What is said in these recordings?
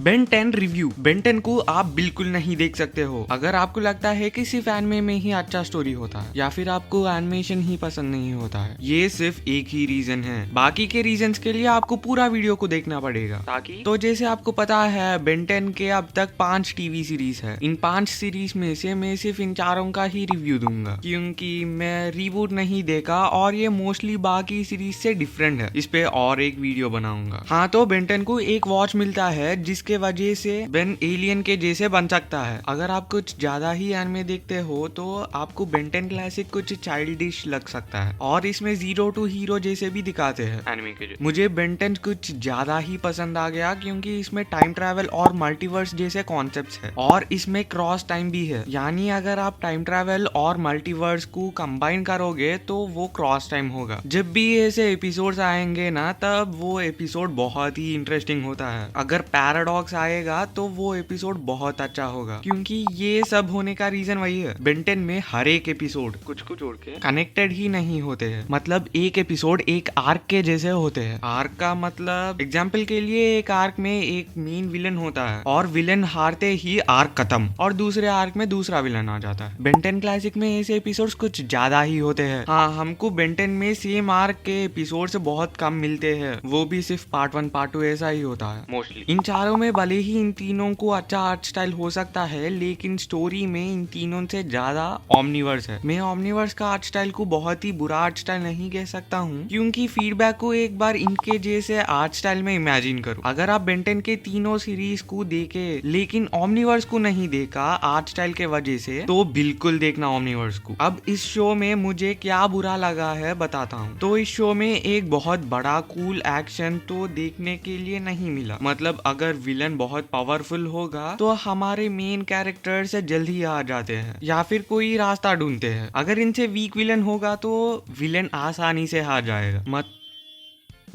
Ben 10 review. Ben 10 को आप बिल्कुल नहीं देख सकते हो अगर आपको लगता है कि सिर्फ एनिमे में ही अच्छा स्टोरी होता है या फिर आपको एनिमेशन ही पसंद नहीं होता है। ये सिर्फ एक ही रीजन है, बाकी के रीजंस के लिए आपको पूरा वीडियो को देखना पड़ेगा। ताकि तो जैसे आपको पता है बेन 10 के अब तक 5 टीवी सीरीज है। इन 5 सीरीज में से मैं सिर्फ इन चारों का ही रिव्यू दूंगा क्योंकि मैं रिबूट नहीं देखा और ये मोस्टली बाकी सीरीज से डिफरेंट है। इस पे और एक वीडियो बनाऊंगा। हाँ, तो बेन 10 को एक वॉच मिलता है जिसके वजह से बेन एलियन के जैसे बन सकता है। अगर आप कुछ ज्यादा ही एनिमे देखते हो तो आपको बेन 10 क्लासिक कुछ चाइल्डिश लग सकता है और इसमें जीरो टू हीरो जैसे भी दिखाते हैं एनिमे के। मुझे बेन 10 कुछ ज्यादा ही पसंद आ गया क्योंकि इसमें टाइम ट्रैवल और मल्टीवर्स जैसे कॉन्सेप्ट्स है और इसमें क्रॉस टाइम भी है। यानी अगर आप टाइम ट्रैवल और मल्टीवर्स को कंबाइन करोगे तो वो क्रॉस टाइम होगा। जब भी ऐसे एपिसोड्स आएंगे ना तब वो एपिसोड बहुत ही इंटरेस्टिंग होता है। अगर पैराडॉक्स आएगा तो वो एपिसोड बहुत अच्छा होगा क्योंकि ये सब होने का रीजन वही है। बेन 10 में हर एक एपिसोड कुछ को जोड़ के कनेक्टेड ही नहीं होते हैं। मतलब एक एपिसोड एक आर्क के जैसे होते हैं। आर्क का मतलब एग्जाम्पल के लिए एक आर्क में एक मेन विलन होता है और विलन हारते ही आर्क खत्म और दूसरे आर्क में दूसरा विलन आ जाता है। बेन 10 क्लासिक में ऐसे एपिसोड्स कुछ ज्यादा ही होते हैं। हाँ, हमको बेन 10 में सेम आर्क के एपिसोड से बहुत कम मिलते हैं, वो भी सिर्फ पार्ट 1 पार्ट 2 ऐसा ही होता है मोस्टली। इन चारों में भले ही इन तीनों को अच्छा आर्ट स्टाइल हो सकता है लेकिन स्टोरी में इन तीनों से ज्यादा ओमनीवर्स है। मैं ओमनीवर्स का आर्ट स्टाइल को बहुत ही बुरा आर्ट स्टाइल नहीं कह सकता हूँ क्योंकि फीडबैक को एक बार इनके जैसे आर्ट स्टाइल में इमेजिन करो। अगर आप बेन 10 के तीनों सीरीज को देखे लेकिन ओमनीवर्स को नहीं देखा आर्ट स्टाइल के वजह से तो बिल्कुल देखना ओमनीवर्स को। अब इस शो में मुझे क्या बुरा लगा है बताता हूँ। तो इस शो में एक बहुत बड़ा कूल एक्शन तो देखने के लिए नहीं मिला। मतलब अगर विलन बहुत पावरफुल होगा तो हमारे मेन कैरेक्टर से जल्दी आ जाते हैं या फिर कोई रास्ता ढूंढते हैं। अगर इनसे वीक विलन होगा तो विलन आसानी से हार जाएगा।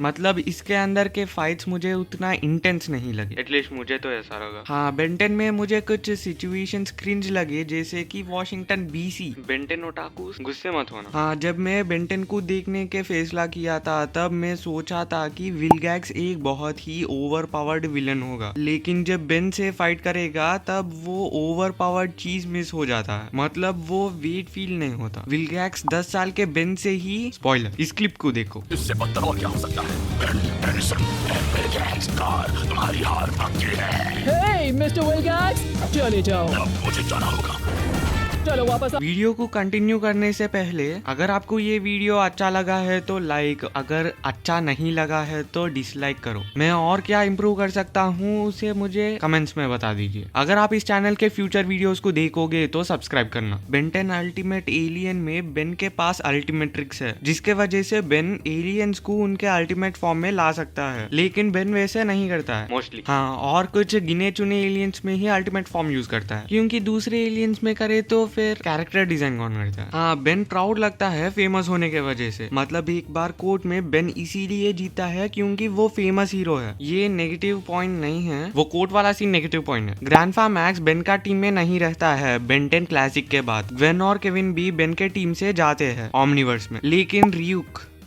मतलब इसके अंदर के फाइट्स मुझे उतना इंटेंस नहीं लगे, एटलीस्ट मुझे तो ऐसा लगा। हाँ, बेन 10 में मुझे कुछ सिचुएशंस क्रिंज लगे जैसे कि वॉशिंगटन बीसी। बेन 10 ओटाकू गुस्से मत होना। हाँ, जब मैं बेन 10 को देखने के फैसला किया था तब मैं सोचा था कि विलगैक्स एक बहुत ही ओवर पावर्ड विलन होगा लेकिन जब बेन से फाइट करेगा तब वो ओवर पावर्ड चीज मिस हो जाता है। मतलब वो वेट फील नहीं होता। विलगैक्स 10 साल के बेन से ही स्पॉइलर इस क्लिप को देखो। इससे बदतर और क्या हो सकता है? तुम्हारी हार पक्की है। Hey, Mr. Wilgax, चले जाओ। अब मुझे जाना होगा। चलो वापस। वीडियो को कंटिन्यू करने से पहले अगर आपको ये वीडियो अच्छा लगा है तो लाइक, अगर अच्छा नहीं लगा है तो डिसलाइक करो। मैं और क्या इम्प्रूव कर सकता हूँ उसे मुझे कमेंट्स में बता दीजिए। अगर आप इस चैनल के फ्यूचर वीडियोस को देखोगे तो सब्सक्राइब करना। बेन 10 अल्टीमेट एलियन में बेन के पास अल्टीमेट ट्रिक्स है जिसके वजह से बेन एलियंस को उनके अल्टीमेट फॉर्म में ला सकता है लेकिन बेन वैसे नहीं करता है मोस्टली। हाँ, और कुछ गिने चुने एलियंस में ही अल्टीमेट फॉर्म यूज करता है क्योंकि दूसरे एलियंस में करे तो फिर कैरेक्टर डिजाइन कौन करता है। हाँ, बेन प्राउड लगता है फेमस होने के वजह से। मतलब एक बार कोर्ट में बेन इसीलिए जीता है क्योंकि वो फेमस हीरो है। ये नेगेटिव पॉइंट नहीं है, वो कोर्ट वाला सीन नेगेटिव पॉइंट है। ग्रैंडफा मैक्स बेन का टीम में नहीं रहता है बेन 10 क्लासिक के बाद। ग्वेन और केविन भी बेन के टीम से जाते हैं ओमनीवर्स में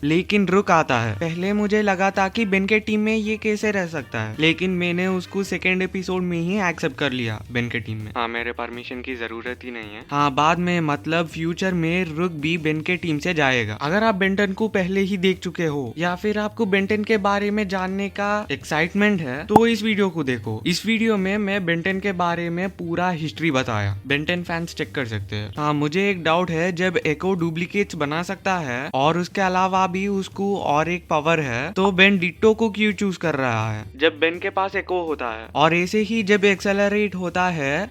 लेकिन रुक आता है। पहले मुझे लगा था कि बेन के टीम में ये कैसे रह सकता है लेकिन मैंने उसको सेकेंड एपिसोड में ही एक्सेप्ट कर लिया बेन के टीम में। हाँ, मेरे परमिशन की जरूरत ही नहीं है। हाँ, बाद में मतलब फ्यूचर में रुक भी बेन के टीम से जाएगा। अगर आप बेन 10 को पहले ही देख चुके हो या फिर आपको बेन 10 के बारे में जानने का एक्साइटमेंट है तो इस वीडियो को देखो। इस वीडियो में मैं बेन 10 के बारे में पूरा हिस्ट्री बताया। बेन 10 फैंस चेक कर सकते हैं। हाँ, मुझे एक डाउट है, जब एको डुप्लीकेट्स बना सकता है और उसके अलावा भी उसको और एक पावर है तो बेन डिट्टो को क्यों चूज कर रहा है जब बेन के पास एको होता है? और ऐसे ही जब एक्सेलरेट होता है,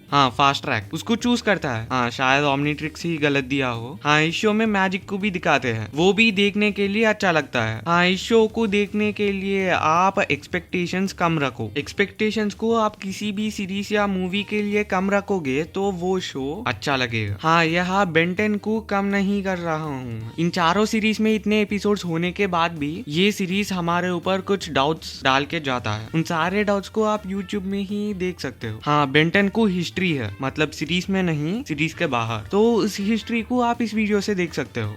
हाँ, फास्ट ट्रैक उसको चूज करता है। हाँ, शायद ओमनीट्रिक्स ही गलत दिया हो। हाँ, इस शो में मैजिक को भी दिखाते हैं, वो भी देखने के लिए अच्छा लगता है। हाँ, इस शो को देखने के लिए आप एक्सपेक्टेशंस कम रखो। एक्सपेक्टेशंस को आप किसी भी सीरीज या मूवी के लिए कम रखोगे तो वो शो अच्छा लगेगा। हाँ, यहाँ बेन 10 को कम नहीं कर रहा हूँ। इन चारों सीरीज में इतने एपिसोड्स होने के बाद भी ये सीरीज हमारे ऊपर कुछ डाउट्स डाल के जाता है। उन सारे डाउट्स को आप यूट्यूब में ही देख सकते हो। हाँ, बेन 10 को हिस्ट्री है, मतलब सीरीज में नहीं, सीरीज के बाहर, तो उस हिस्ट्री को आप इस वीडियो से देख सकते हो।